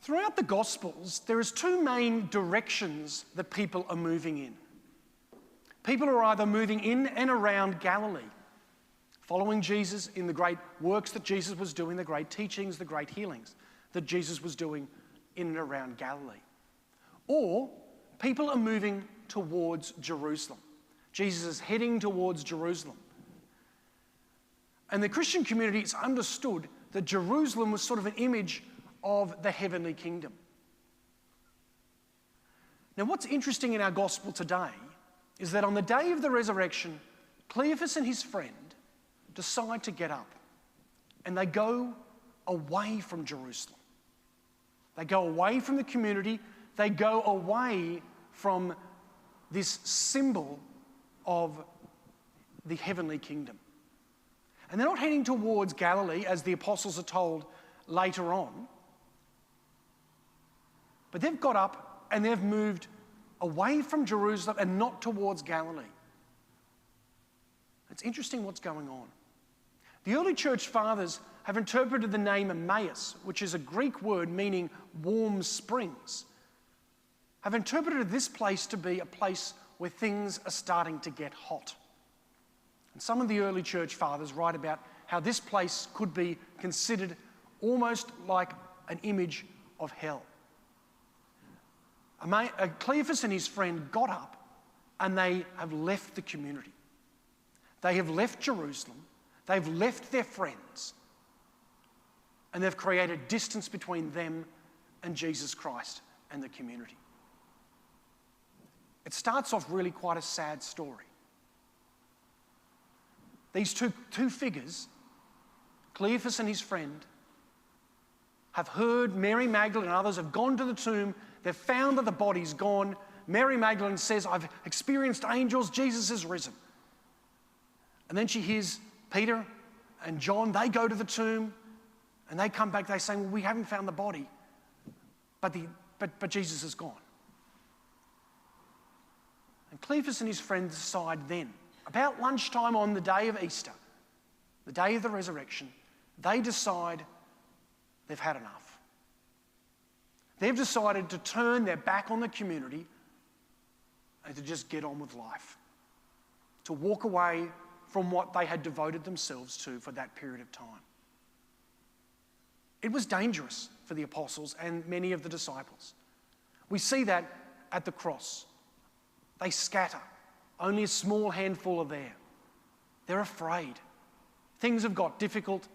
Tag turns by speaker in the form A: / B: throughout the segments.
A: Throughout the Gospels, there is two main directions that people are moving in. People are either moving in and around Galilee, following Jesus in the great works that Jesus was doing, the great teachings, the great healings that Jesus was doing in and around Galilee. Or people are moving towards Jerusalem. Jesus is heading towards Jerusalem. And the Christian community has understood that Jerusalem was sort of an image of the heavenly kingdom. Now, what's interesting in our gospel today is that on the day of the resurrection, Cleophas and his friend decide to get up and they go away from Jerusalem. They go away from the community. They go away from this symbol of the heavenly kingdom. And they're not heading towards Galilee, as the apostles are told later on. But they've got up and they've moved away from Jerusalem and not towards Galilee. It's interesting what's going on. The early church fathers have interpreted the name Emmaus, which is a Greek word meaning warm springs, have interpreted this place to be a place where things are starting to get hot. And some of the early church fathers write about how this place could be considered almost like an image of hell. Cleophas and his friend got up and they have left the community. They have left Jerusalem. They've left their friends. And they've created distance between them and Jesus Christ and the community. It starts off really quite a sad story. These two figures, Cleophas and his friend, have heard Mary Magdalene and others have gone to the tomb. They've found that the body's gone. Mary Magdalene says, I've experienced angels. Jesus is risen. And then she hears Peter and John. They go to the tomb and they come back. They say, well, we haven't found the body, but Jesus is gone. And Cleophas and his friend decide then, about lunchtime on the day of Easter, the day of the resurrection, they decide they've had enough. They've decided to turn their back on the community and to just get on with life, to walk away from what they had devoted themselves to for that period of time. It was dangerous for the apostles and many of the disciples. We see that at the cross. They scatter. Only a small handful are there. They're afraid. Things have got difficult.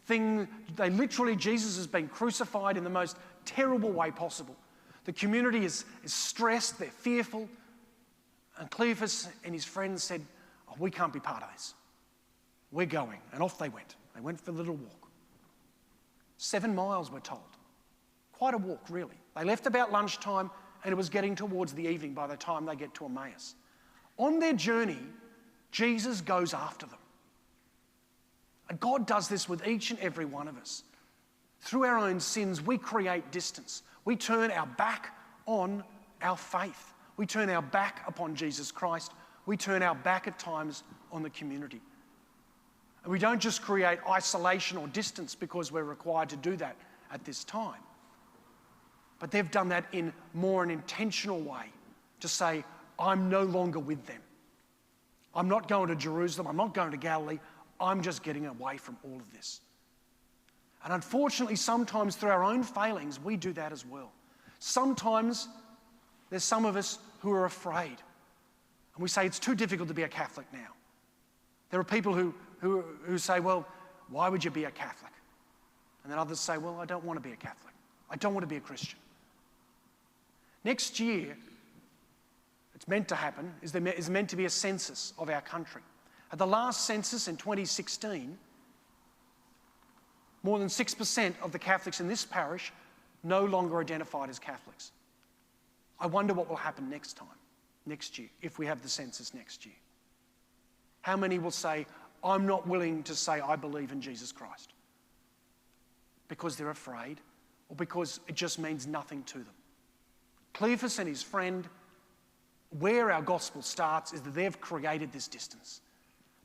A: Jesus has been crucified in the most terrible way possible. The community is stressed, they're fearful. And Cleophas and his friends said, oh, we can't be part of this. We're going. And off they went. They went for a little walk. 7 miles, we're told. Quite a walk, really. They left about lunchtime and it was getting towards the evening by the time they get to Emmaus. On their journey, Jesus goes after them. And God does this with each and every one of us. Through our own sins, we create distance. We turn our back on our faith. We turn our back upon Jesus Christ. We turn our back at times on the community. And we don't just create isolation or distance because we're required to do that at this time. But they've done that in more an intentional way to say, I'm no longer with them. I'm not going to Jerusalem. I'm not going to Galilee. I'm just getting away from all of this. And unfortunately, sometimes through our own failings, we do that as well. Sometimes there's some of us who are afraid. And we say it's too difficult to be a Catholic now. There are people who say, well, why would you be a Catholic? And then others say, well, I don't want to be a Catholic. I don't want to be a Christian. Next year, it's meant to happen, is meant to be a census of our country. At the last census in 2016, more than 6% of the Catholics in this parish no longer identified as Catholics. I wonder what will happen next year, if we have the census next year. How many will say, I'm not willing to say I believe in Jesus Christ? Because they're afraid or because it just means nothing to them. Cleophas and his friend, where our gospel starts is that they've created this distance.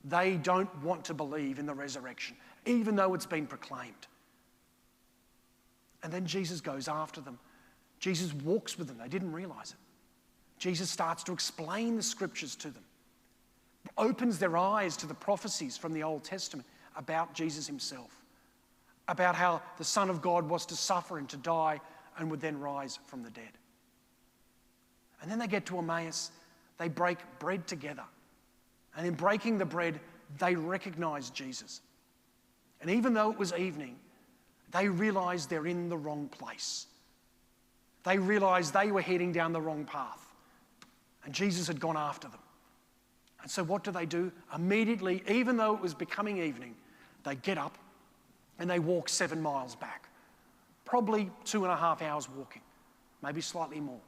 A: They don't want to believe in the resurrection, even though it's been proclaimed. And then Jesus goes after them. Jesus walks with them. They didn't realize it. Jesus starts to explain the scriptures to them, opens their eyes to the prophecies from the Old Testament about Jesus himself, about how the Son of God was to suffer and to die and would then rise from the dead. And then they get to Emmaus. They break bread together. And in breaking the bread, they recognize Jesus. And even though it was evening, they realize they're in the wrong place. They realize they were heading down the wrong path. And Jesus had gone after them. And so what do? Immediately, even though it was becoming evening, they get up and they walk 7 miles back. Probably 2.5 hours walking, maybe slightly more.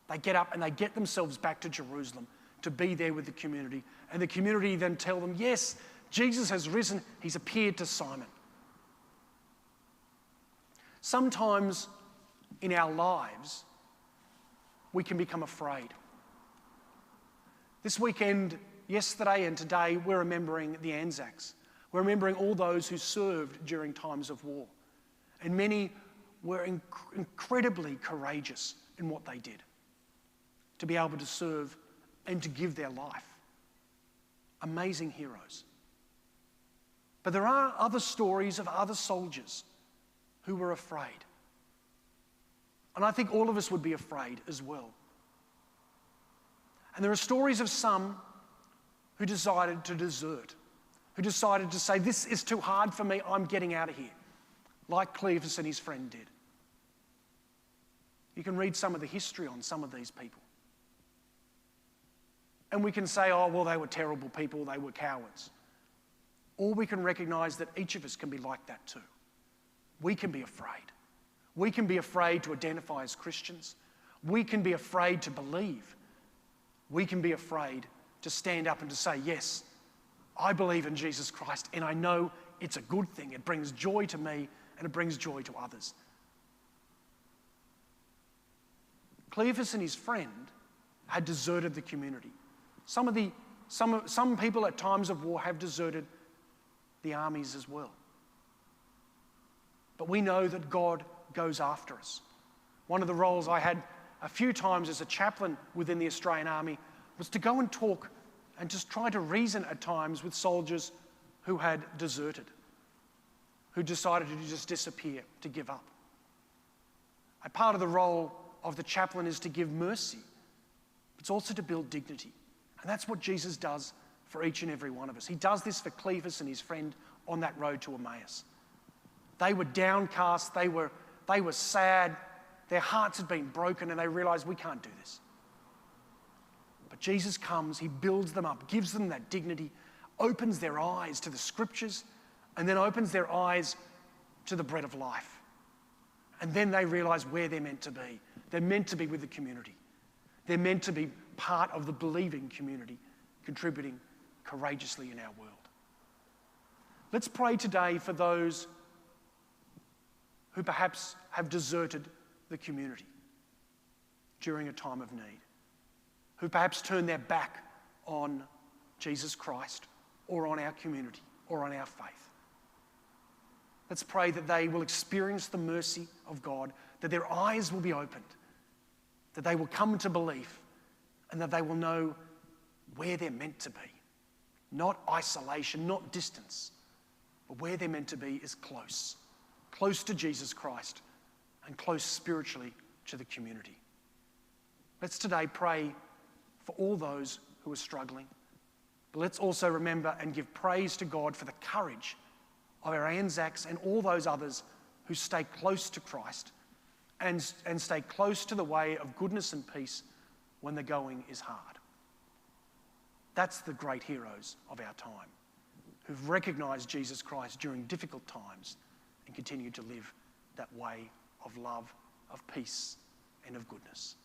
A: They get up and they get themselves back to Jerusalem to be there with the community. And the community then tell them, yes, Jesus has risen. He's appeared to Simon. Sometimes in our lives, we can become afraid. This weekend, yesterday and today, we're remembering the Anzacs. We're remembering all those who served during times of war. And many were incredibly courageous in what they did, to be able to serve and to give their life. Amazing heroes. But there are other stories of other soldiers who were afraid. And I think all of us would be afraid as well. And there are stories of some who decided to desert, who decided to say, this is too hard for me, I'm getting out of here, like Cleophas and his friend did. You can read some of the history on some of these people. And we can say, oh, well, they were terrible people, they were cowards. Or we can recognise that each of us can be like that too. We can be afraid. We can be afraid to identify as Christians. We can be afraid to believe. We can be afraid to stand up and to say, yes, I believe in Jesus Christ and I know it's a good thing. It brings joy to me and it brings joy to others. Cleophas and his friend had deserted the community. Some people at times of war have deserted the armies as well. But we know that God goes after us. One of the roles I had a few times as a chaplain within the Australian Army was to go and talk and just try to reason at times with soldiers who had deserted, who decided to just disappear, to give up. A part of the role of the chaplain is to give mercy. It's also to build dignity. And that's what Jesus does for each and every one of us. He does this for Cleophas and his friend on that road to Emmaus. They were downcast, they were sad, their hearts had been broken and they realised we can't do this. But Jesus comes, he builds them up, gives them that dignity, opens their eyes to the scriptures and then opens their eyes to the bread of life. And then they realise where they're meant to be. They're meant to be with the community. They're meant to be part of the believing community, contributing courageously in our world. Let's pray today for those who perhaps have deserted the community during a time of need, who perhaps turned their back on Jesus Christ or on our community or on our faith. Let's pray that they will experience the mercy of God, that their eyes will be opened, that they will come to belief, and that they will know where they're meant to be. Not isolation, not distance, but where they're meant to be is close to Jesus Christ and close spiritually to the community. Let's today pray for all those who are struggling, but let's also remember and give praise to God for the courage of our Anzacs and all those others who stay close to Christ and stay close to the way of goodness and peace when the going is hard. That's the great heroes of our time, who've recognised Jesus Christ during difficult times and continue to live that way of love, of peace, and of goodness.